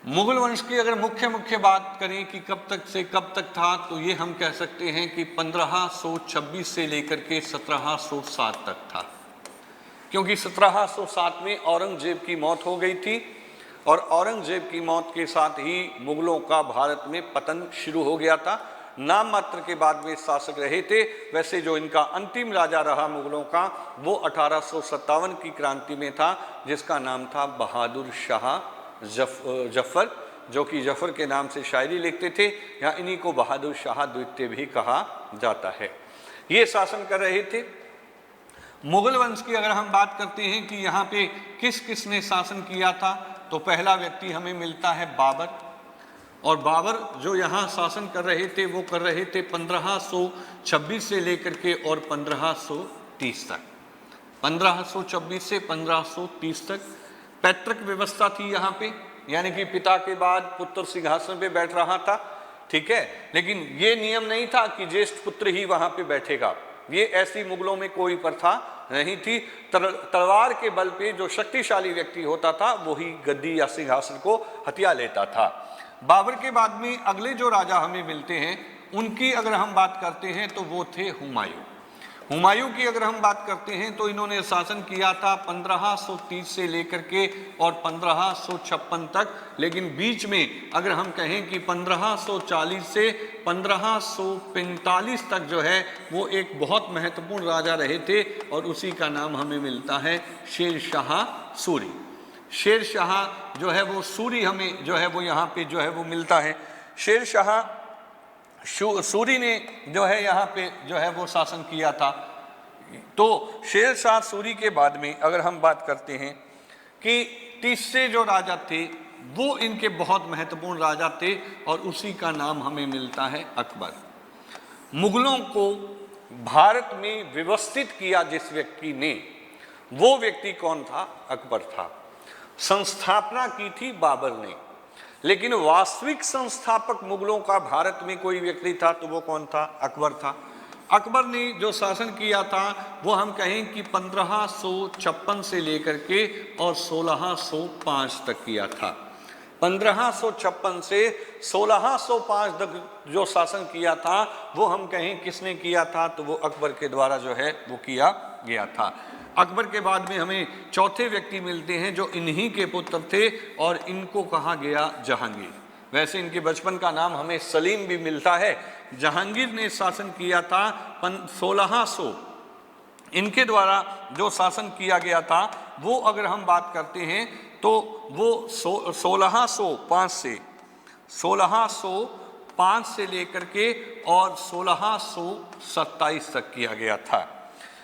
मुगल वंश की अगर मुख्य बात करें कि कब तक से कब तक था, तो ये हम कह सकते हैं कि 1526 से लेकर के 1707 तक था, क्योंकि 1707 में औरंगजेब की मौत हो गई थी और औरंगजेब की मौत के साथ ही मुगलों का भारत में पतन शुरू हो गया था। नाम मात्र के बाद में शासक रहे थे। वैसे जो इनका अंतिम राजा रहा मुगलों का, वो 1857 की क्रांति में था, जिसका नाम था बहादुर शाह जफर, जो कि जफर के नाम से शायरी लिखते थे, या इन्हीं को बहादुर शाह द्वितीय भी कहा जाता है। ये शासन कर रहे थे। मुगल वंश की अगर हम बात करते हैं कि यहाँ पे किस किस ने शासन किया था, तो पहला व्यक्ति हमें मिलता है बाबर। और बाबर जो यहाँ शासन कर रहे थे, वो कर रहे थे 1526 से लेकर के और 1530 तक। 1526 से 1530 तक पैतृक व्यवस्था थी यहाँ पे, यानी कि पिता के बाद पुत्र सिंहासन पे बैठ रहा था, ठीक है। लेकिन ये नियम नहीं था कि ज्येष्ठ पुत्र ही वहां पे बैठेगा। ये ऐसी मुगलों में कोई प्रथा नहीं थी। तलवार के बल पे जो शक्तिशाली व्यक्ति होता था, वही गद्दी या सिंहासन को हथिया लेता था। बाबर के बाद में अगले जो राजा हमें मिलते हैं, उनकी अगर हम बात करते हैं तो वो थे हुमायूं। हुमायूं की अगर हम बात करते हैं तो इन्होंने शासन किया था 1530 से लेकर के और 1556 तक। लेकिन बीच में अगर हम कहें कि 1540 से 1545 तक जो है वो एक बहुत महत्वपूर्ण राजा रहे थे, और उसी का नाम हमें मिलता है शेर शाह सूरी। शेर शाह जो है वो सूरी हमें जो है वो यहाँ पे जो है वो मिलता है। शेर शाह सूरी ने जो है यहाँ पे जो है वो शासन किया था। तो शेर शाह सूरी के बाद में अगर हम बात करते हैं कि तीसरे जो राजा थे, वो इनके बहुत महत्वपूर्ण राजा थे, और उसी का नाम हमें मिलता है अकबर। मुगलों को भारत में व्यवस्थित किया जिस व्यक्ति ने, वो व्यक्ति कौन था? अकबर था। संस्थापना की थी बाबर ने, लेकिन वास्तविक संस्थापक मुगलों का भारत में कोई व्यक्ति था तो वो कौन था? अकबर था। अकबर ने जो शासन किया था वो हम कहें कि 1556 से लेकर के और 1605 तक किया था। 1556 से 1605 तक जो शासन किया था वो हम कहें किसने किया था? तो वो अकबर के द्वारा जो है वो किया गया था। अकबर के बाद में हमें चौथे व्यक्ति मिलते हैं जो इन्हीं के पुत्र थे, और इनको कहा गया जहांगीर। वैसे इनके बचपन का नाम हमें सलीम भी मिलता है। जहांगीर ने शासन किया था 1600। इनके द्वारा जो शासन किया गया था वो अगर हम बात करते हैं तो वो 1605 से लेकर के और 1627 तक किया गया था।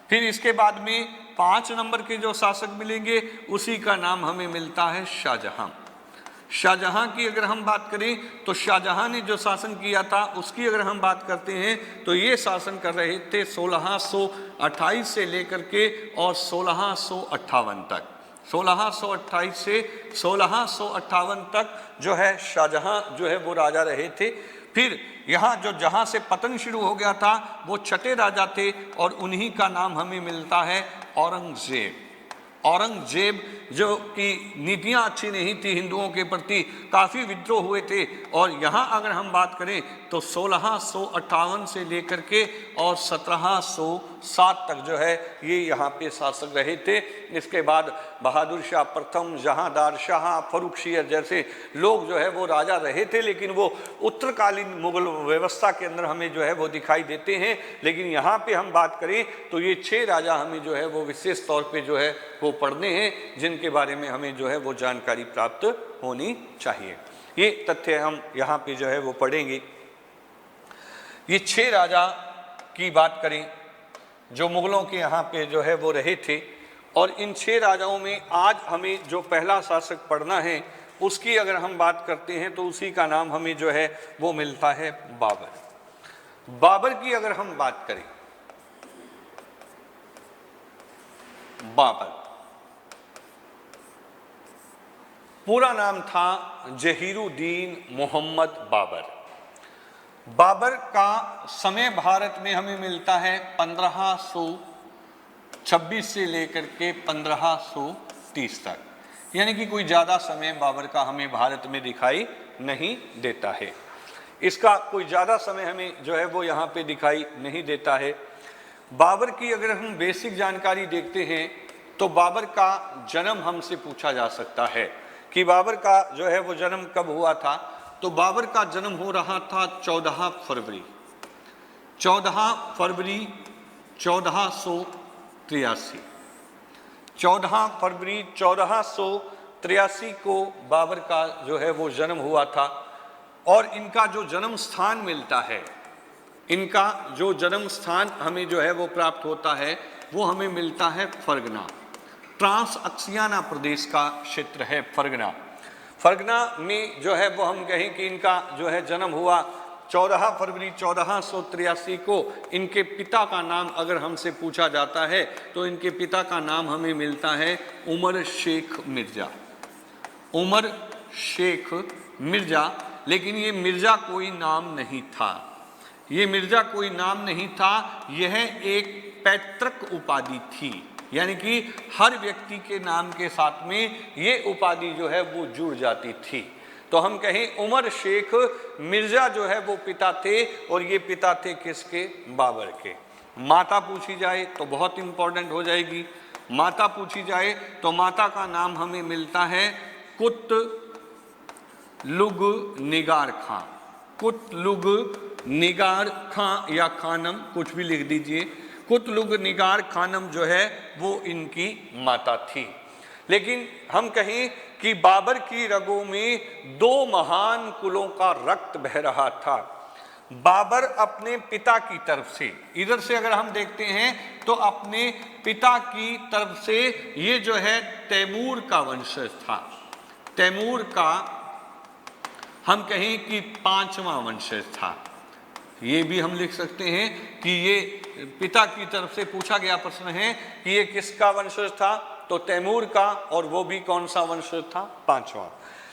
फिर इसके बाद में 5 नंबर के जो शासक मिलेंगे, उसी का नाम हमें मिलता है शाहजहां। शाहजहां की अगर हम बात करें तो शाहजहां ने जो शासन किया था उसकी अगर हम बात करते हैं तो ये शासन कर रहे थे 1628 से लेकर के और 1658 तक। 1628 से 1658 तक जो है शाहजहां जो है वो राजा रहे थे। फिर यहाँ जो जहाँ से पतन शुरू हो गया था वो छठे राजा थे, और उन्हीं का नाम हमें मिलता है औरंगजेब। औरंगजेब जो कि नीतियाँ अच्छी नहीं थी हिंदुओं के प्रति, काफ़ी विद्रोह हुए थे। और यहाँ अगर हम बात करें तो 1658 से लेकर के और 1707 तक जो है ये यहाँ पे शासक रहे थे। इसके बाद बहादुर शाह प्रथम, जहांदार शाह, फर्रुखशियर जैसे लोग जो है वो राजा रहे थे, लेकिन वो उत्तरकालीन मुगल व्यवस्था के अंदर हमें जो है वो दिखाई देते हैं। लेकिन यहाँ पे हम बात करें तो ये 6 राजा हमें जो है वो विशेष तौर पे जो है वो पढ़ने हैं, जिनके बारे में हमें जो है वो जानकारी प्राप्त होनी चाहिए। ये तथ्य हम यहाँ पे जो है वो पढ़ेंगे। ये 6 राजा की बात करें जो मुगलों के यहाँ पे जो है वो रहे थे, और इन 6 राजाओं में आज हमें जो पहला शासक पढ़ना है उसकी अगर हम बात करते हैं तो उसी का नाम हमें जो है वो मिलता है बाबर। बाबर की अगर हम बात करें, बाबर पूरा नाम था जहीरुद्दीन मोहम्मद बाबर। बाबर का समय भारत में हमें मिलता है 1526 से लेकर के 1530 तक। यानी कि कोई ज़्यादा समय बाबर का हमें भारत में दिखाई नहीं देता है। इसका कोई ज़्यादा समय हमें जो है वो यहाँ पे दिखाई नहीं देता है। बाबर की अगर हम बेसिक जानकारी देखते हैं तो बाबर का जन्म हमसे पूछा जा सकता है कि बाबर का जो है वो जन्म कब हुआ था। तो बाबर का जन्म हो रहा था 14 फरवरी 1483। 14 फरवरी 1483 को बाबर का जो है वो जन्म हुआ था। और इनका जो जन्म स्थान मिलता है, इनका जो जन्म स्थान हमें जो है वो प्राप्त होता है वो हमें मिलता है फरगना। ट्रांस अक्सियाना प्रदेश का क्षेत्र है फरगना। फरगना में जो है वो हम कहें कि इनका जो है जन्म हुआ 14 फरवरी 1483 को। इनके पिता का नाम अगर हमसे पूछा जाता है तो इनके पिता का नाम हमें मिलता है उमर शेख मिर्जा। उमर शेख मिर्जा। लेकिन ये मिर्जा कोई नाम नहीं था, ये मिर्जा कोई नाम नहीं था, यह एक पैतृक उपाधि थी। यानी कि हर व्यक्ति के नाम के साथ में ये उपाधि जो है वो जुड़ जाती थी। तो हम कहें उमर शेख मिर्जा जो है वो पिता थे, और ये पिता थे किसके? बाबर के। माता पूछी जाए तो बहुत इंपॉर्टेंट हो जाएगी। माता पूछी जाए तो माता का नाम हमें मिलता है कुतलुग निगार खां। कुतलुग निगार खां या खानम, कुछ भी लिख दीजिए। कुतलुग निगार खानम जो है वो इनकी माता थी। लेकिन हम कहें कि बाबर की रगों में दो महान कुलों का रक्त बह रहा था। बाबर अपने पिता की तरफ से, इधर से अगर हम देखते हैं तो अपने पिता की तरफ से ये जो है तैमूर का वंशज था। तैमूर का हम कहें कि 5वां वंशज था। ये भी हम लिख सकते हैं कि ये पिता की तरफ से पूछा गया प्रश्न है कि ये किसका वंशज था, तो तैमूर का, और वो भी कौन सा वंशज था? 5वां।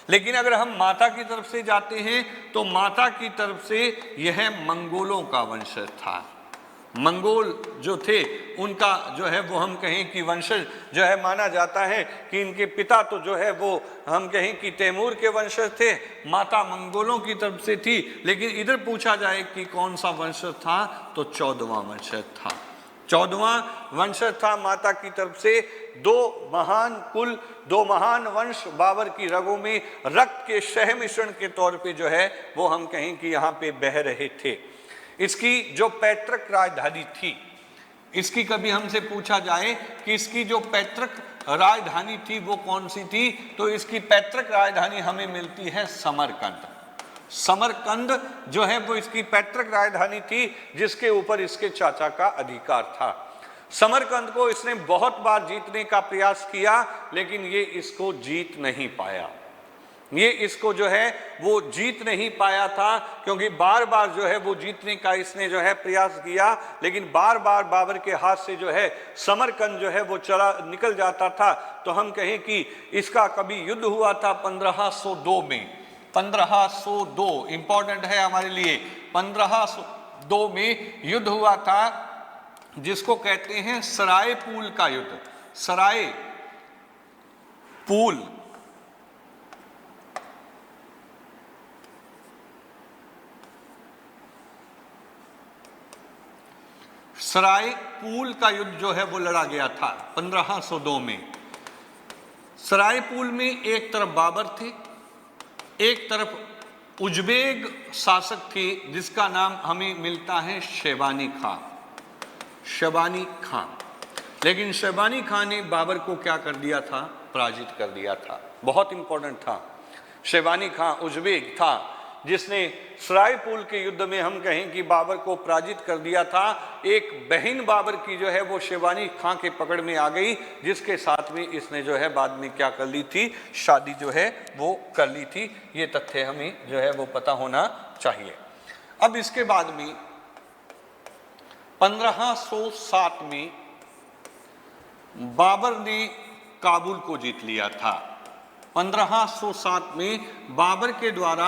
लेकिन अगर हम माता की तरफ से जाते हैं तो माता की तरफ से यह मंगोलों का वंशज था। मंगोल जो थे उनका जो है वो हम कहें कि वंशज जो है माना जाता है कि इनके पिता तो जो है वो हम कहें कि तैमूर के वंशज थे, माता मंगोलों की तरफ से थी। लेकिन इधर पूछा जाए कि कौन सा वंशज था, तो 14वां वंशज था। 14वां वंशज था माता की तरफ से। दो महान कुल, दो महान वंश बाबर की रगों में रक्त के सहमिश्रण के तौर पे जो है वो हम कहें कि यहाँ पे बह रहे थे। इसकी जो पैतृक राजधानी थी, इसकी कभी हमसे पूछा जाए कि इसकी जो पैतृक राजधानी थी वो कौन सी थी, तो इसकी पैतृक राजधानी हमें मिलती है समरकंद। समरकंद जो है वो इसकी पैतृक राजधानी थी, जिसके ऊपर इसके चाचा का अधिकार था। समरकंद को इसने बहुत बार जीतने का प्रयास किया, लेकिन ये इसको जीत नहीं पाया। ये इसको जो है वो जीत नहीं पाया था, क्योंकि बार बार जो है वो जीतने का इसने जो है प्रयास किया, लेकिन बार बार बाबर के हाथ से जो है समरकंद जो है वो चला निकल जाता था। तो हम कहें कि इसका कभी युद्ध हुआ था 1502 में। 1502 इंपॉर्टेंट है हमारे लिए। 1502 में युद्ध हुआ था, जिसको कहते हैं सरायपूल का युद्ध। सरायपूल सरायपूल का युद्ध जो है वो लड़ा गया था 1502 में। सरायपूल में एक तरफ बाबर थे, एक तरफ उज्बेक शासक थे जिसका नाम हमें मिलता है शेबानी खां। शेबानी खां। लेकिन शेबानी खां ने बाबर को क्या कर दिया था? पराजित कर दिया था। बहुत इंपॉर्टेंट था। शेबानी खां उज्बेक था जिसने सरायपूल के युद्ध में हम कहें कि बाबर को पराजित कर दिया था। एक बहन बाबर की जो है वो शेबानी खां के पकड़ में आ गई, जिसके साथ में इसने जो है बाद में क्या कर ली थी? शादी जो है वो कर ली थी। ये तथ्य हमें जो है वो पता होना चाहिए। अब इसके बाद में 1507 में बाबर ने काबुल को जीत लिया था। 1507 में बाबर के द्वारा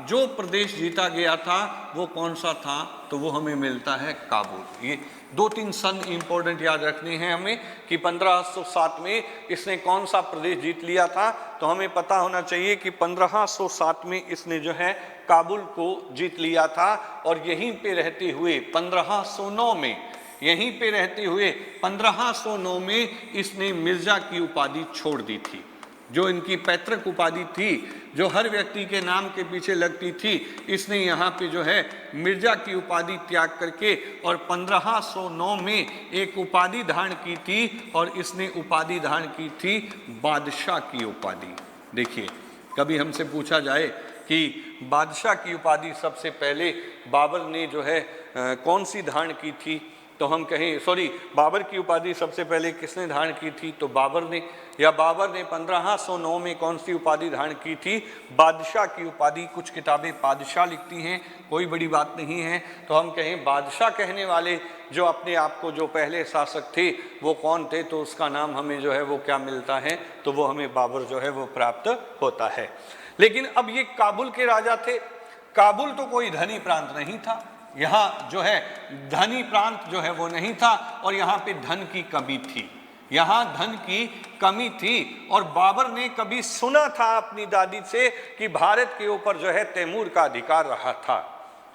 जो प्रदेश जीता गया था वो कौन सा था, तो वो हमें मिलता है काबुल। ये 2-3 सन इंपॉर्टेंट याद रखने हैं हमें कि 1507 में इसने कौन सा प्रदेश जीत लिया था। तो हमें पता होना चाहिए कि 1507 में इसने जो है काबुल को जीत लिया था, और यहीं पे रहते हुए 1509 में, यहीं पे रहते हुए 1509 में इसने मिर्जा की उपाधि छोड़ दी थी। जो इनकी पैतृक उपाधि थी, जो हर व्यक्ति के नाम के पीछे लगती थी, इसने यहाँ पे जो है मिर्जा की उपाधि त्याग करके और 1509 में एक उपाधि धारण की थी, और इसने उपाधि धारण की थी बादशाह की उपाधि। देखिए, कभी हमसे पूछा जाए कि बादशाह की उपाधि सबसे पहले बाबर ने जो है कौन सी धारण की थी, तो हम कहें सॉरी बाबर की उपाधि सबसे पहले किसने धारण की थी, तो बाबर ने, या बाबर ने 1509 में कौन सी उपाधि धारण की थी, बादशाह की उपाधि। कुछ किताबें बादशाह लिखती हैं, कोई बड़ी बात नहीं है, तो हम कहें बादशाह कहने वाले जो अपने आप को जो पहले शासक थे वो कौन थे, तो उसका नाम हमें जो है वो क्या मिलता है, तो वो हमें बाबर जो है वो प्राप्त होता है। लेकिन अब ये काबुल के राजा थे। काबुल तो कोई धनी प्रांत नहीं था, यहाँ जो है धनी प्रांत जो है वो नहीं था, और यहाँ पे धन की कमी थी, यहाँ धन की कमी थी। और बाबर ने कभी सुना था अपनी दादी से कि भारत के ऊपर जो है तैमूर का अधिकार रहा था,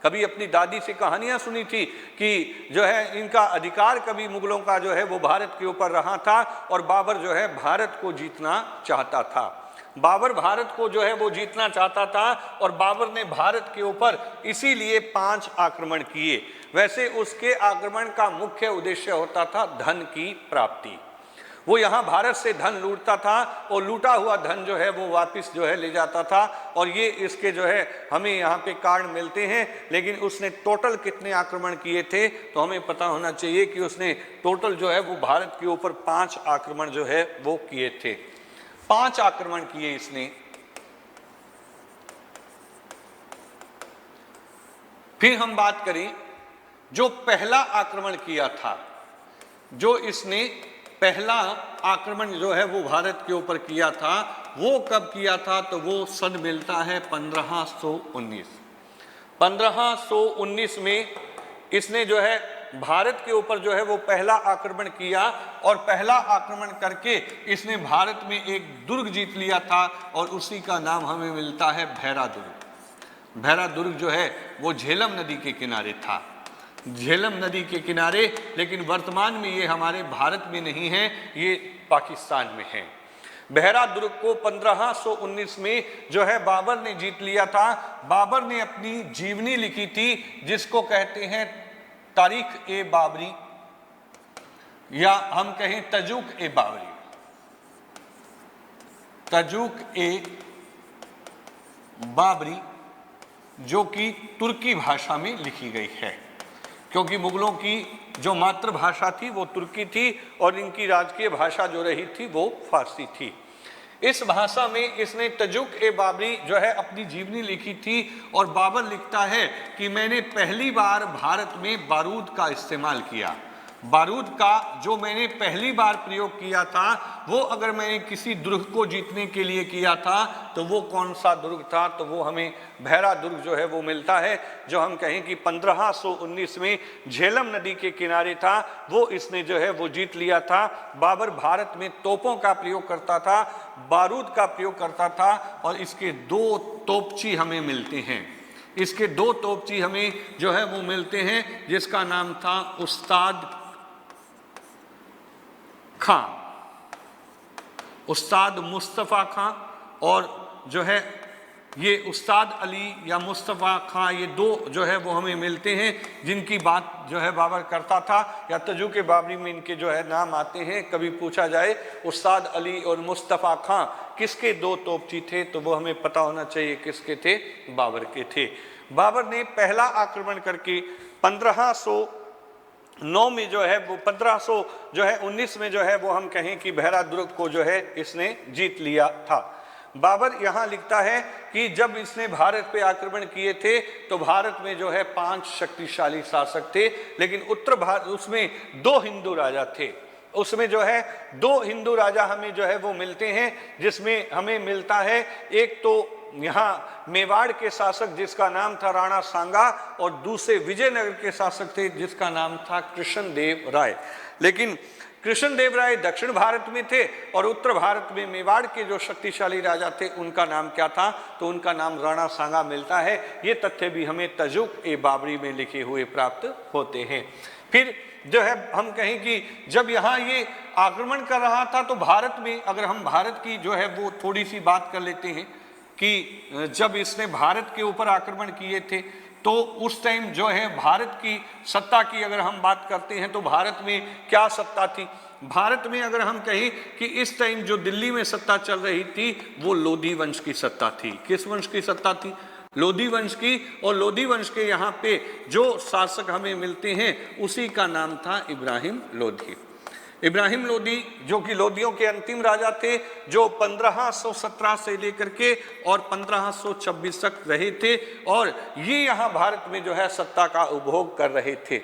कभी अपनी दादी से कहानियां सुनी थी कि जो है इनका अधिकार कभी मुगलों का जो है वो भारत के ऊपर रहा था, और बाबर जो है भारत को जीतना चाहता था। बाबर भारत को जो है वो जीतना चाहता था, और बाबर ने भारत के ऊपर इसीलिए 5 आक्रमण किए। वैसे उसके आक्रमण का मुख्य उद्देश्य होता था धन की प्राप्ति। वो यहाँ भारत से धन लूटता था, और लूटा हुआ धन जो है वो वापस जो है ले जाता था, और ये इसके जो है हमें यहाँ पे कारण मिलते हैं। लेकिन उसने टोटल कितने आक्रमण किए थे, तो हमें पता होना चाहिए कि उसने टोटल जो है वो भारत के ऊपर 5 आक्रमण जो है वो किए थे। 5 आक्रमण किए इसने। फिर हम बात करें जो पहला आक्रमण किया था, जो इसने पहला आक्रमण जो है वो भारत के ऊपर किया था, वो कब किया था, तो वो सन मिलता है 1519। 1519 में इसने जो है भारत के ऊपर जो है वो पहला आक्रमण किया, और पहला आक्रमण करके इसने भारत में एक दुर्ग जीत लिया था, और उसी का नाम हमें मिलता है भैरा दुर्ग। भैरा दुर्ग जो है वो झेलम नदी के किनारे था, झेलम नदी के किनारे, लेकिन वर्तमान में ये हमारे भारत में नहीं है, ये पाकिस्तान में है। भैरा दुर्ग को 1519 में जो है बाबर ने जीत लिया था। बाबर ने अपनी जीवनी लिखी थी, जिसको कहते हैं तारीख ए बाबरी, या हम कहें तजूक ए बाबरी। तजूक ए बाबरी जो कि तुर्की भाषा में लिखी गई है, क्योंकि मुगलों की जो मातृभाषा थी वो तुर्की थी, और इनकी राजकीय भाषा जो रही थी वो फारसी थी। इस भाषा में इसने तजुक ए बाबरी जो है अपनी जीवनी लिखी थी, और बाबर लिखता है कि मैंने पहली बार भारत में बारूद का इस्तेमाल किया। बारूद का जो मैंने पहली बार प्रयोग किया था, वो अगर मैंने किसी दुर्ग को जीतने के लिए किया था, तो वो कौन सा दुर्ग था, तो वो हमें भैरा दुर्ग जो है वो मिलता है, जो हम कहें कि 1519 में झेलम नदी के किनारे था, वो इसने जो है वो जीत लिया था। बाबर भारत में तोपों का प्रयोग करता था, बारूद का प्रयोग करता था, और इसके 2 तोपची हमें मिलते हैं। इसके 2 तोपची हमें जो है वो मिलते हैं, जिसका नाम था उस्ताद खां, उस्ताद मुस्तफ़ा खां, और जो है ये उस्ताद अली या मुस्तफ़ा खां, ये 2 जो है वो हमें मिलते हैं, जिनकी बात जो है बाबर करता था, या तजुक बाबरी में इनके जो है नाम आते हैं। कभी पूछा जाए उस्ताद अली और मुस्तफ़ा खां किसके 2 तोपची थे, तो वो हमें पता होना चाहिए किसके थे, बाबर के थे। बाबर ने पहला आक्रमण करके 1509 में जो है वो 1519 में जो है वो हम कहें कि भैरा दुर्ग को जो है इसने जीत लिया था। बाबर यहाँ लिखता है कि जब इसने भारत पे आक्रमण किए थे, तो भारत में जो है 5 शक्तिशाली शासक थे, लेकिन उत्तर भारत उसमें 2 हिंदू राजा थे, उसमें जो है 2 हिंदू राजा हमें जो है वो मिलते हैं, जिसमें हमें मिलता है एक तो यहाँ मेवाड़ के शासक जिसका नाम था राणा सांगा, और दूसरे विजयनगर के शासक थे जिसका नाम था कृष्णदेव राय। लेकिन कृष्णदेव राय दक्षिण भारत में थे और उत्तर भारत में मेवाड़ के जो शक्तिशाली राजा थे उनका नाम क्या था, तो उनका नाम राणा सांगा मिलता है। ये तथ्य भी हमें तजुक-ए-बाबरी में लिखे हुए प्राप्त होते हैं। फिर जो है हम कहें कि जब यहाँ ये आक्रमण कर रहा था तो भारत में, अगर हम भारत की जो है वो थोड़ी सी बात कर लेते हैं कि जब इसने भारत के ऊपर आक्रमण किए थे तो उस टाइम जो है भारत की सत्ता की अगर हम बात करते हैं तो भारत में क्या सत्ता थी। भारत में अगर हम कहें कि इस टाइम जो दिल्ली में सत्ता चल रही थी वो लोधी वंश की सत्ता थी। किस वंश की सत्ता थी? लोधी वंश की। और लोधी वंश के यहाँ पे जो शासक हमें मिलते हैं उसी का नाम था इब्राहिम लोधी। इब्राहिम लोधी जो कि लोधियों के अंतिम राजा थे, जो 1517 से लेकर के और 1526 तक रहे थे, और ये यहाँ भारत में जो है सत्ता का उपभोग कर रहे थे।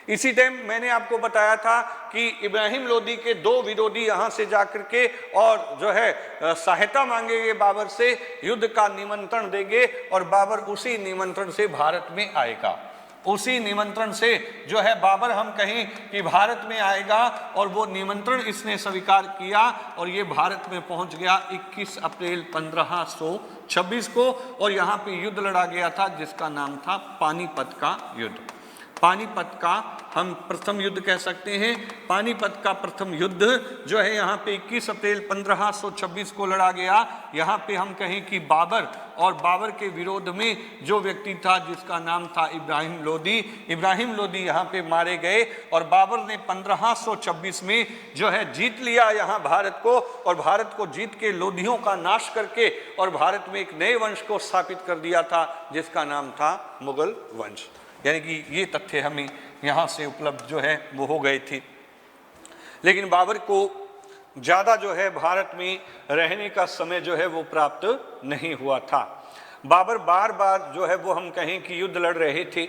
इसी टाइम मैंने आपको बताया था कि इब्राहिम लोधी के 2 विरोधी यहाँ से जाकर के और जो है सहायता मांगेंगे बाबर से, युद्ध का निमंत्रण देंगे और बाबर उसी निमंत्रण से भारत में आएगा। उसी निमंत्रण से जो है बाबर हम कहें कि भारत में आएगा, और वो निमंत्रण इसने स्वीकार किया और ये भारत में पहुंच गया 21 अप्रैल 1526 को, और यहाँ पे युद्ध लड़ा गया था जिसका नाम था पानीपत का युद्ध। पानीपत का हम प्रथम युद्ध कह सकते हैं। पानीपत का प्रथम युद्ध जो है यहाँ पे 21 अप्रैल 1526 को लड़ा गया। यहाँ पे हम कहें कि बाबर और बाबर के विरोध में जो व्यक्ति था जिसका नाम था इब्राहिम लोधी, इब्राहिम लोधी यहाँ पे मारे गए, और बाबर ने 1526 में जो है जीत लिया यहाँ भारत को, और भारत को जीत के लोधियों का नाश करके और भारत में एक नए वंश को स्थापित कर दिया था जिसका नाम था मुगल वंश। यानी कि ये तथ्य हमें यहाँ से उपलब्ध जो है वो हो गए थे। लेकिन बाबर को ज़्यादा जो है भारत में रहने का समय जो है वो प्राप्त नहीं हुआ था। बाबर बार बार जो है वो हम कहें कि युद्ध लड़ रहे थे,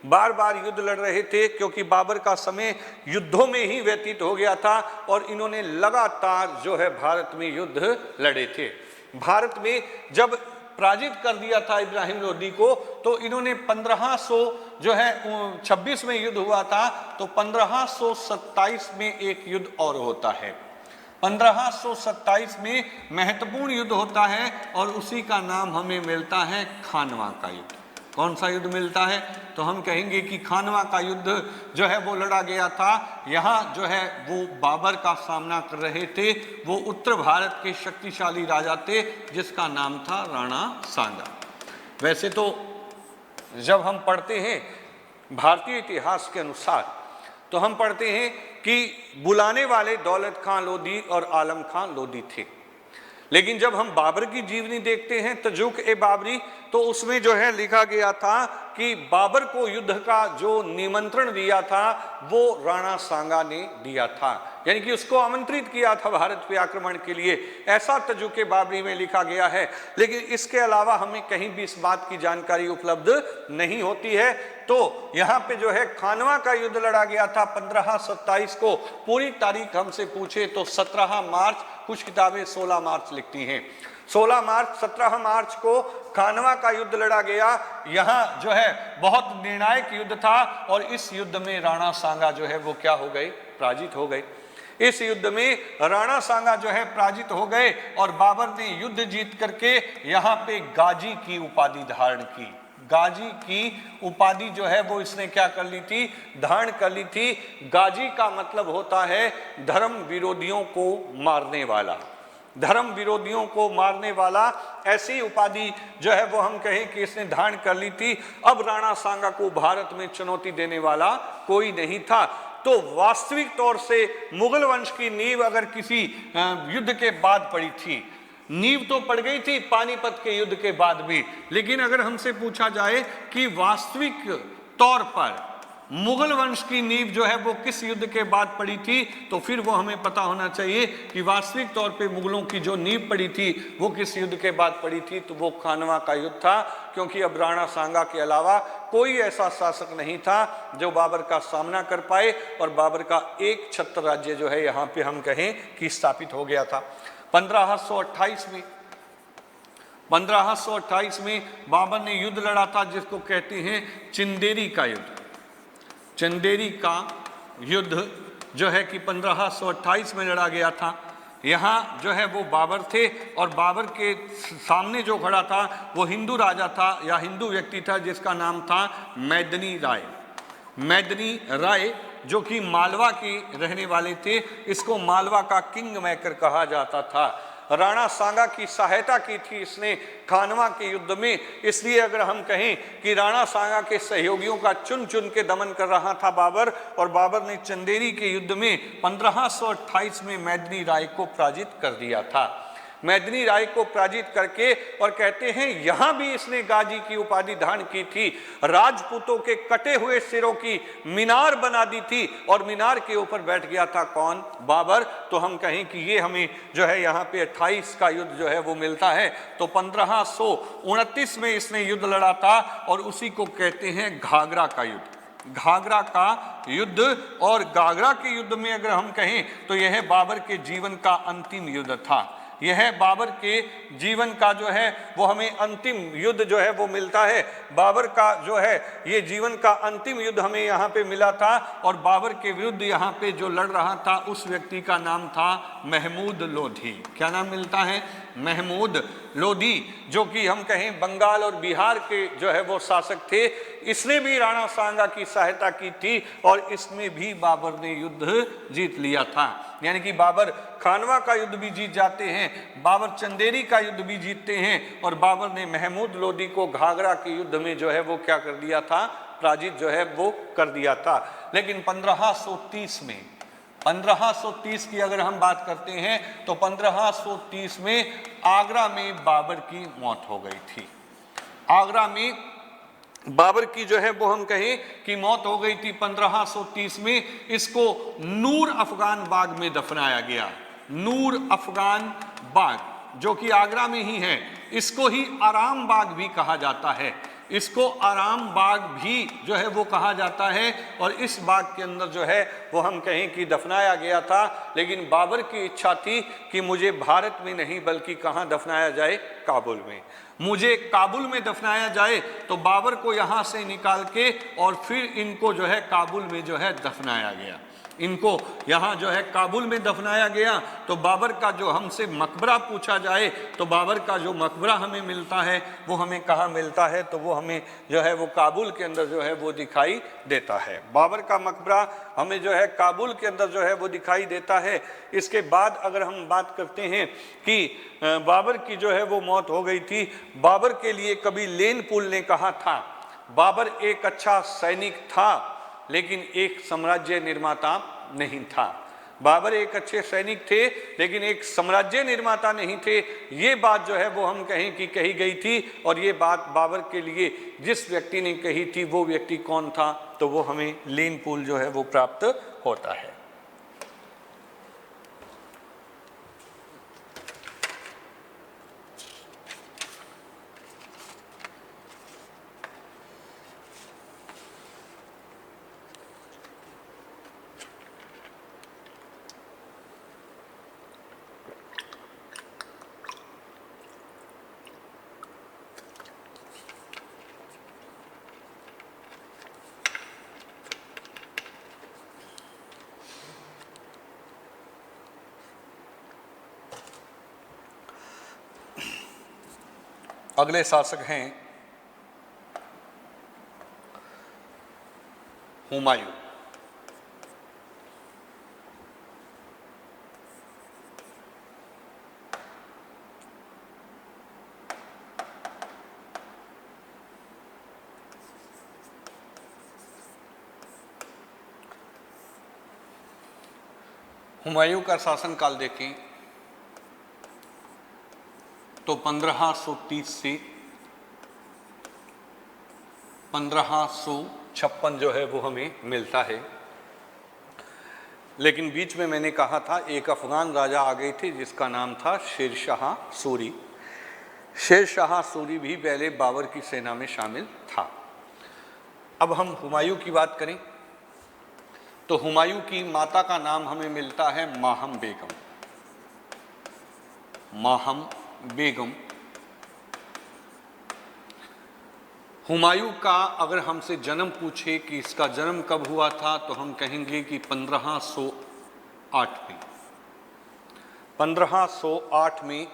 बार बार युद्ध लड़ रहे थे, क्योंकि बाबर का समय युद्धों में ही व्यतीत हो गया था और इन्होंने लगातार जो है भारत में युद्ध लड़े थे। भारत में जब पराजित कर दिया था इब्राहिम लोधी को, तो इन्होंने 1526 में युद्ध हुआ था, तो 1527 में एक युद्ध और होता है। 1527 में महत्वपूर्ण युद्ध होता है और उसी का नाम हमें मिलता है खानवा का युद्ध। कौन सा युद्ध मिलता है? तो हम कहेंगे कि खानवा का युद्ध जो है वो लड़ा गया था। यहाँ जो है वो बाबर का सामना कर रहे थे, वो उत्तर भारत के शक्तिशाली राजा थे जिसका नाम था राणा सांगा। वैसे तो जब हम पढ़ते हैं भारतीय इतिहास के अनुसार तो हम पढ़ते हैं कि बुलाने वाले दौलत खां लोधी और आलम खां लोधी थे, लेकिन जब हम बाबर की जीवनी देखते हैं तजुक-ए-बाबरी, तो उसमें जो है लिखा गया था कि बाबर को युद्ध का जो निमंत्रण दिया था वो राणा सांगा ने दिया था, यानी कि उसको आमंत्रित किया था भारत पे आक्रमण के लिए, ऐसा तजुक-ए-बाबरी में लिखा गया है। लेकिन इसके अलावा हमें कहीं भी इस बात की जानकारी उपलब्ध नहीं होती है। तो यहाँ पे जो है खानवा का युद्ध लड़ा गया था 1527 को। पूरी तारीख हमसे पूछे तो 17 मार्च, कुछ किताबें 16 मार्च लिखती हैं। 16 मार्च 17 मार्च को खानवा का युद्ध लड़ा गया। यहाँ जो है बहुत निर्णायक युद्ध था और इस युद्ध में राणा सांगा जो है वो क्या हो गए? पराजित हो गए। इस युद्ध में राणा सांगा जो है पराजित हो गए और बाबर ने युद्ध जीत करके यहाँ पे गाजी की उपाधि धारण की। गाजी की उपाधि जो है वो इसने क्या कर ली थी? धारण कर ली थी। गाजी का मतलब होता है धर्म विरोधियों को मारने वाला, धर्म विरोधियों को मारने वाला। ऐसी उपाधि जो है वो हम कहें कि इसने धारण कर ली थी। अब राणा सांगा को भारत में चुनौती देने वाला कोई नहीं था। तो वास्तविक तौर से मुगल वंश की नींव अगर किसी युद्ध के बाद पड़ी थी, नींव तो पड़ गई थी पानीपत के युद्ध के बाद भी, लेकिन अगर हमसे पूछा जाए कि वास्तविक तौर पर मुगल वंश की नींव जो है वो किस युद्ध के बाद पड़ी थी, तो फिर वो हमें पता होना चाहिए कि वास्तविक तौर पे मुगलों की जो नींव पड़ी थी वो किस युद्ध के बाद पड़ी थी, तो वो खानवा का युद्ध था। क्योंकि अब राणा सांगा के अलावा कोई ऐसा शासक नहीं था जो बाबर का सामना कर पाए और बाबर का एक छत्र राज्य जो है यहाँ पे हम कहें कि स्थापित हो गया था। 1528 में बाबर ने युद्ध लड़ा था जिसको कहते हैं चंदेरी का युद्ध। चंदेरी का युद्ध जो है कि 1528 में लड़ा गया था। यहाँ जो है वो बाबर थे और बाबर के सामने जो खड़ा था वो हिंदू राजा था या हिंदू व्यक्ति था जिसका नाम था मैदनी राय। मैदनी राय जो कि मालवा के रहने वाले थे, इसको मालवा का किंग मेकर कहा जाता था। राणा सांगा की सहायता की थी इसने खानवा के युद्ध में, इसलिए अगर हम कहें कि राणा सांगा के सहयोगियों का चुन चुन के दमन कर रहा था बाबर, और बाबर ने चंदेरी के युद्ध में 1528 में मैदनी राय को पराजित कर दिया था। मैदनी राय को पराजित करके, और कहते हैं यहां भी इसने गाजी की उपाधि धारण की थी, राजपूतों के कटे हुए सिरों की मीनार बना दी थी और मीनार के ऊपर बैठ गया था कौन? बाबर। तो हम कहें कि ये हमें जो है यहाँ पे 28 का युद्ध जो है वो मिलता है। तो 1529 में इसने युद्ध लड़ा था और उसी को कहते हैं घाघरा का युद्ध। घाघरा का युद्ध, और घाघरा के युद्ध में अगर हम कहें तो यह बाबर के जीवन का अंतिम युद्ध था। यह बाबर के जीवन का जो है वो हमें अंतिम युद्ध जो है वो मिलता है। बाबर का जो है ये जीवन का अंतिम युद्ध हमें यहाँ पे मिला था, और बाबर के विरुद्ध यहाँ पे जो लड़ रहा था उस व्यक्ति का नाम था महमूद लोधी। क्या नाम मिलता है? महमूद लोधी, जो कि हम कहें बंगाल और बिहार के जो है वो शासक थे। इसने भी राणा सांगा की सहायता की थी और इसमें भी बाबर ने युद्ध जीत लिया था। यानी कि बाबर खानवा का युद्ध भी जीत जाते हैं, बाबर चंदेरी का युद्ध भी जीतते हैं, और बाबर ने महमूद लोधी को घाघरा के युद्ध में जो है वो क्या कर दिया था? पराजित जो है वो कर दिया था। लेकिन 1530 की अगर हम बात करते हैं तो 1530 में आगरा में बाबर की मौत हो गई थी। आगरा में बाबर की जो है वो हम कहें कि मौत हो गई थी 1530 में। इसको नूर अफगान बाग में दफनाया गया। नूर अफगान बाग जो कि आगरा में ही है, इसको ही आराम बाग भी कहा जाता है। इसको आराम बाग भी जो है वो कहा जाता है, और इस बाग के अंदर जो है वो हम कहें कि दफनाया गया था। लेकिन बाबर की इच्छा थी कि मुझे भारत में नहीं बल्कि कहाँ दफनाया जाए? काबुल में। मुझे काबुल में दफनाया जाए। तो बाबर को यहाँ से निकाल के और फिर इनको जो है काबुल में जो है दफनाया गया। इनको यहाँ जो है काबुल में दफनाया गया। तो बाबर का जो हमसे मकबरा पूछा जाए तो बाबर का जो मकबरा हमें मिलता है वो हमें कहाँ मिलता है? तो वो हमें जो है वो काबुल के अंदर जो है वो दिखाई देता है। बाबर का मकबरा हमें जो है काबुल के अंदर जो है वो दिखाई देता है। इसके बाद अगर हम बात करते हैं कि बाबर की जो है वो मौत हो गई थी, बाबर के लिए कभी लेन पुल ने कहा था, बाबर एक अच्छा सैनिक था लेकिन एक साम्राज्य निर्माता नहीं था। बाबर एक अच्छे सैनिक थे लेकिन एक साम्राज्य निर्माता नहीं थे। ये बात जो है वो हम कहें कि कही गई थी, और ये बात बाबर के लिए जिस व्यक्ति ने कही थी वो व्यक्ति कौन था? तो वो हमें लेन पुल जो है वो प्राप्त होता है। अगले शासक हैं हुमायूं। हुमायूं का शासनकाल देखें तो 1530 से 1556 जो है वो हमें मिलता है। लेकिन बीच में मैंने कहा था एक अफगान राजा आ गए थे जिसका नाम था शेर शाह सूरी। शेर शाह सूरी भी पहले बाबर की सेना में शामिल था। अब हम हुमायूं की बात करें तो हुमायूं की माता का नाम हमें मिलता है माहम बेगम। माहम बेगम। हुमायूं का अगर हमसे जन्म पूछे कि इसका जन्म कब हुआ था तो हम कहेंगे कि 1508 में। 1508 में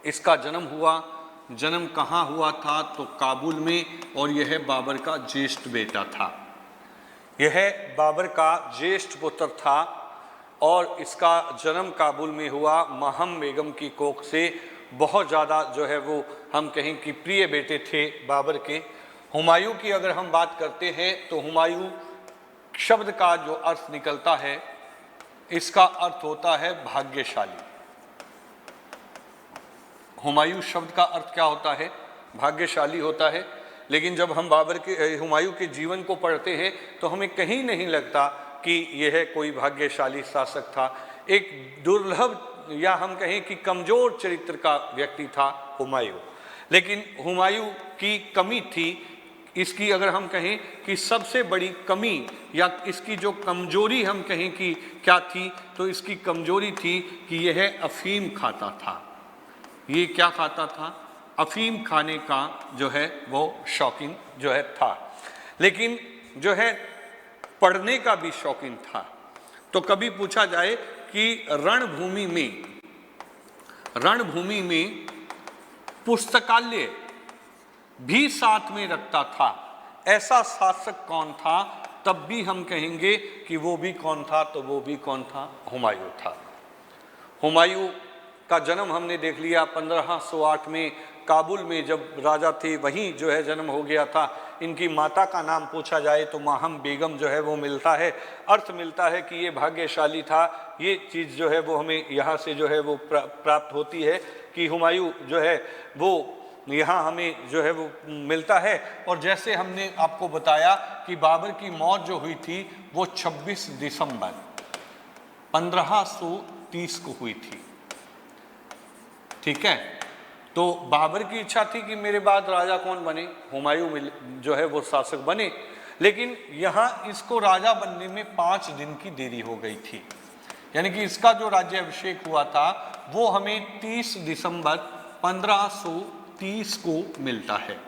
इसका जन्म हुआ। जन्म कहाँ हुआ था तो काबुल में, और यह बाबर का ज्येष्ठ बेटा था। यह बाबर का ज्येष्ठ पुत्र था और इसका जन्म काबुल में हुआ। माहम बेगम की कोख से बहुत ज़्यादा जो है वो हम कहें कि प्रिय बेटे थे बाबर के। हुमायूं की अगर हम बात करते हैं तो हुमायूं शब्द का जो अर्थ निकलता है, इसका अर्थ होता है भाग्यशाली। हुमायूं शब्द का अर्थ क्या होता है? भाग्यशाली होता है। लेकिन जब हम बाबर के हुमायूं के जीवन को पढ़ते हैं तो हमें कहीं नहीं लगता कि यह कोई भाग्यशाली शासक था। एक दुर्लभ या हम कहें कि कमजोर चरित्र का व्यक्ति था हुमायूं। लेकिन हुमायूं की कमी थी, इसकी अगर हम कहें कि सबसे बड़ी कमी या इसकी जो कमजोरी हम कहें कि क्या थी, तो इसकी कमजोरी थी कि यह अफीम खाता था। ये क्या खाता था? अफीम खाने का जो है वो शौकीन जो है था। लेकिन जो है पढ़ने का भी शौकीन था। तो कभी पूछा जाए कि रणभूमि में पुस्तकालय भी साथ में रखता था, ऐसा शासक कौन था? तब भी हम कहेंगे कि वो भी कौन था, तो वो भी कौन था? हुमायूं था। हुमायूं का जन्म हमने देख लिया 1508 में काबुल में जब राजा थे वहीं जो है जन्म हो गया था। इनकी माता का नाम पूछा जाए तो माहम बेगम जो है वो मिलता है। अर्थ मिलता है कि ये भाग्यशाली था। ये चीज़ जो है वो हमें यहाँ से जो है वो प्राप्त होती है कि हुमायूं जो है वो यहाँ हमें जो है वो मिलता है। और जैसे हमने आपको बताया कि बाबर की मौत जो हुई थी वो 26 दिसंबर 1530 को हुई थी। ठीक है, तो बाबर की इच्छा थी कि मेरे बाद राजा कौन बने? हुमायूं जो है वो शासक बने। लेकिन यहाँ इसको राजा बनने में 5 दिन की देरी हो गई थी। यानी कि इसका जो राज्याभिषेक हुआ था वो हमें 30 दिसंबर 1530 को मिलता है।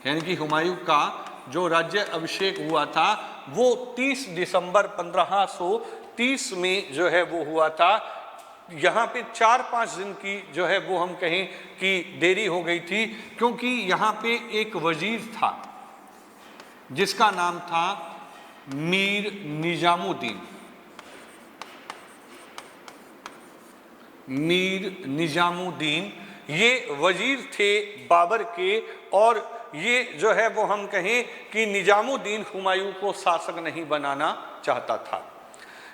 यानी कि हुमायूं का जो राज्याभिषेक हुआ था वो 30 दिसंबर 1530 में जो है वो हुआ था। यहाँ पे 4-5 दिन की जो है वो हम कहें कि देरी हो गई थी, क्योंकि यहाँ पे एक वजीर था जिसका नाम था मीर निजामुद्दीन। मीर निजामुद्दीन ये वजीर थे बाबर के, और ये जो है वो हम कहें कि निजामुद्दीन हुमायूं को शासक नहीं बनाना चाहता था।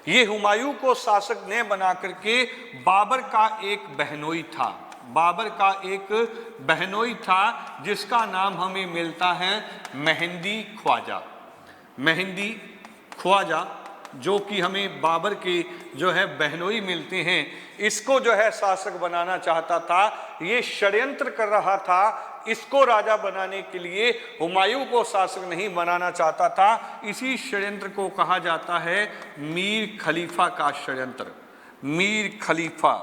ये हुमायूं को शासक ने बना करके बाबर का एक बहनोई था। बाबर का एक बहनोई था जिसका नाम हमें मिलता है मेहंदी ख्वाजा। मेहंदी ख्वाजा जो कि हमें बाबर के जो है बहनोई मिलते हैं, इसको जो है शासक बनाना चाहता था। ये षड्यंत्र कर रहा था, इसको राजा बनाने के लिए हुमायूं को शासक नहीं बनाना चाहता था। इसी षड्यंत्र को कहा जाता है मीर खलीफा का षड्यंत्र। मीर खलीफा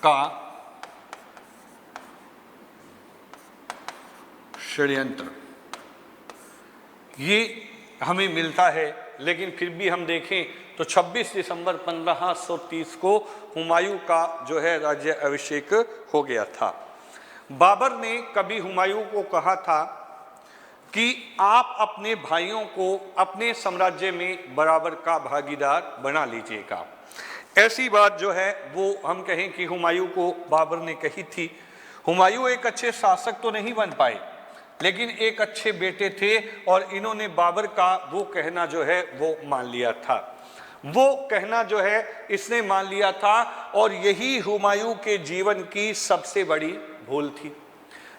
का षड्यंत्र ये हमें मिलता है। लेकिन फिर भी हम देखें तो 26 दिसंबर 1530 को हुमायूं का जो है राज्य अभिषेक हो गया था। बाबर ने कभी हुमायूं को कहा था कि आप अपने भाइयों को अपने साम्राज्य में बराबर का भागीदार बना लीजिएगा। ऐसी बात जो है वो हम कहें कि हुमायूं को बाबर ने कही थी। हुमायूं एक अच्छे शासक तो नहीं बन पाए, लेकिन एक अच्छे बेटे थे, और इन्होंने बाबर का वो कहना जो है वो मान लिया था। वो कहना जो है इसने मान लिया था, और यही हुमायूं के जीवन की सबसे बड़ी भूल थी।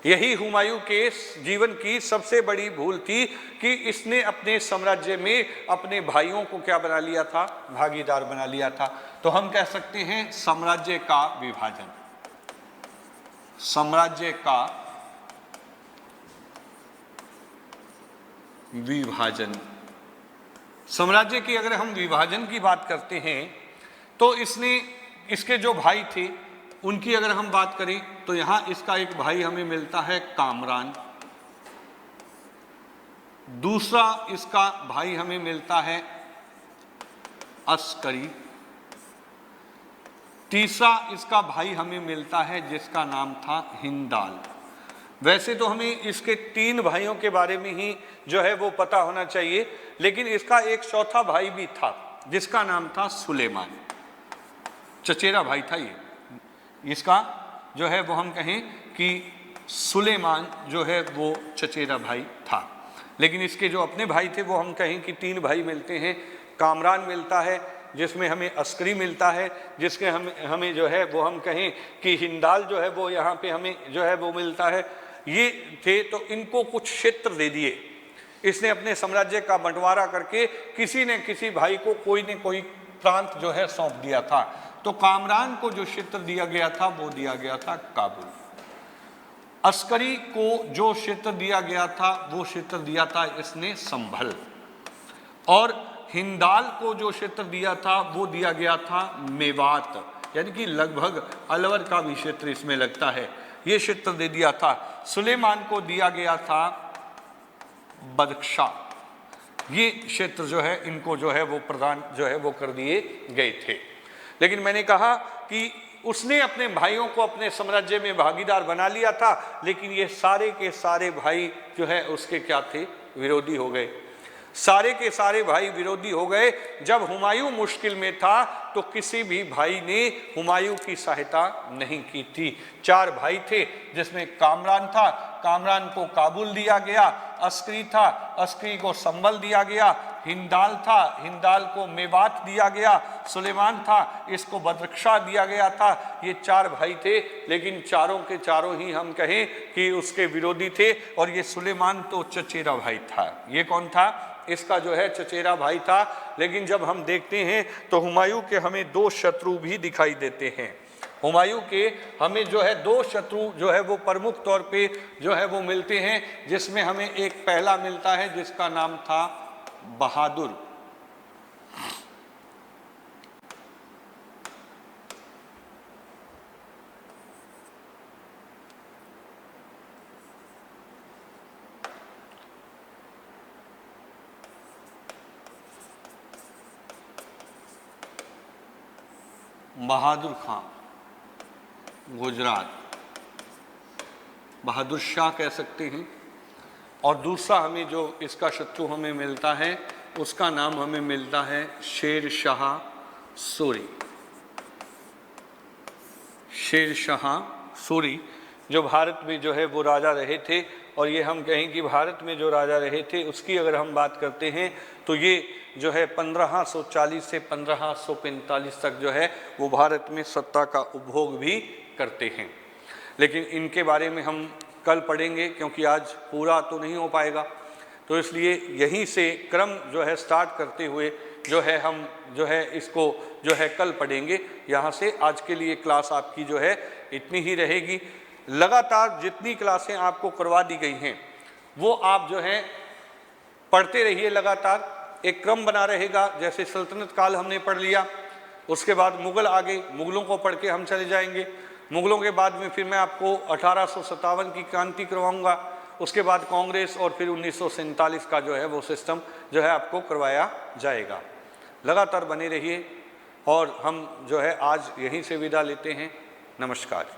यही हुमायूं के जीवन की सबसे बड़ी भूल थी कि इसने अपने साम्राज्य में अपने भाइयों को क्या बना लिया था, भागीदार बना लिया था। तो हम कह सकते हैं साम्राज्य का विभाजन, साम्राज्य का विभाजन। साम्राज्य की अगर हम विभाजन की बात करते हैं तो इसके जो भाई थे उनकी अगर हम बात करें तो यहां इसका एक भाई हमें मिलता है कामरान, दूसरा इसका भाई हमें मिलता है अस्करी, तीसरा इसका भाई हमें मिलता है जिसका नाम था हिंदाल। वैसे तो हमें इसके 3 भाइयों के बारे में ही जो है वो पता होना चाहिए, लेकिन इसका एक चौथा भाई भी था जिसका नाम था सुलेमान, चचेरा भाई था ये इसका, जो है वो हम कहें कि सुलेमान जो है वो चचेरा भाई था। लेकिन इसके जो अपने भाई थे वो हम कहें कि 3 भाई मिलते हैं। कामरान मिलता है जिसमें हमें अस्करी मिलता है, जिसके हमें जो है वो हम कहें कि हिंदाल जो है वो यहाँ पे हमें जो है वो मिलता है। ये थे तो इनको कुछ क्षेत्र दे दिए इसने, अपने साम्राज्य का बंटवारा करके किसी न किसी भाई को कोई न कोई प्रांत जो है सौंप दिया था। तो कामरान को जो क्षेत्र दिया गया था वो दिया गया था काबुल, अस्करी को जो क्षेत्र दिया गया था वो क्षेत्र दिया था इसने संभल, और हिंदाल को जो क्षेत्र दिया था वो दिया गया था मेवात, यानी कि लगभग अलवर का भी क्षेत्र इसमें लगता है, ये क्षेत्र दे दिया था। सुलेमान को दिया गया था बदख्शा, ये क्षेत्र जो है इनको जो है वो प्रदान जो है वो कर दिए गए थे। लेकिन मैंने कहा कि उसने अपने भाइयों को अपने साम्राज्य में भागीदार बना लिया था, लेकिन ये सारे के सारे भाई जो है उसके क्या थे, विरोधी हो गए। सारे के सारे भाई विरोधी हो गए। जब हुमायूं मुश्किल में था तो किसी भी भाई ने हुमायूं की सहायता नहीं की थी। 4 भाई थे जिसमें कामरान था, कामरान को काबुल दिया गया, अस्करी था, अस्करी को संभल दिया गया, हिंदाल था, हिंदाल को मेवात दिया गया, सुलेमान था, इसको बदख्शा दिया गया था। ये 4 भाई थे, लेकिन चारों के चारों ही हम कहें कि उसके विरोधी थे। और ये सुलेमान तो चचेरा भाई था। ये कौन था, इसका जो है चचेरा भाई था। लेकिन जब हम देखते हैं तो हुमायूं के हमें 2 शत्रु भी दिखाई देते हैं। हुमायूं के हमें जो है 2 शत्रु जो है वो प्रमुख तौर पे जो है वो मिलते हैं, जिसमें हमें एक पहला मिलता है जिसका नाम था बहादुर। बहादुर खां, गुजरात, बहादुर शाह कह सकते हैं। और दूसरा हमें जो इसका शत्रु हमें मिलता है उसका नाम हमें मिलता है शेर शाह सूरी। शेर शाह सूरी जो भारत में जो है वो राजा रहे थे। और ये हम कहें कि भारत में जो राजा रहे थे उसकी अगर हम बात करते हैं तो ये जो है 1540 से 1545 तक जो है वो भारत में सत्ता का उपभोग भी करते हैं। लेकिन इनके बारे में हम कल पढ़ेंगे, क्योंकि आज पूरा तो नहीं हो पाएगा। तो इसलिए यहीं से क्रम जो है स्टार्ट करते हुए जो है हम जो है इसको जो है कल पढ़ेंगे। यहाँ से आज के लिए क्लास आपकी जो है इतनी ही रहेगी। लगातार जितनी क्लासें आपको करवा दी गई हैं वो आप जो है पढ़ते रहिए। लगातार एक क्रम बना रहेगा। जैसे सल्तनत काल हमने पढ़ लिया, उसके बाद मुग़ल आ गए, मुग़लों को पढ़ के हम चले जाएंगे। मुग़लों के बाद में फिर मैं आपको 1857 की क्रांति करवाऊंगा, उसके बाद कांग्रेस, और फिर 1947 का जो है वो सिस्टम जो है आपको करवाया जाएगा। लगातार बने रहिए और हम जो है आज यहीं से विदा लेते हैं। नमस्कार।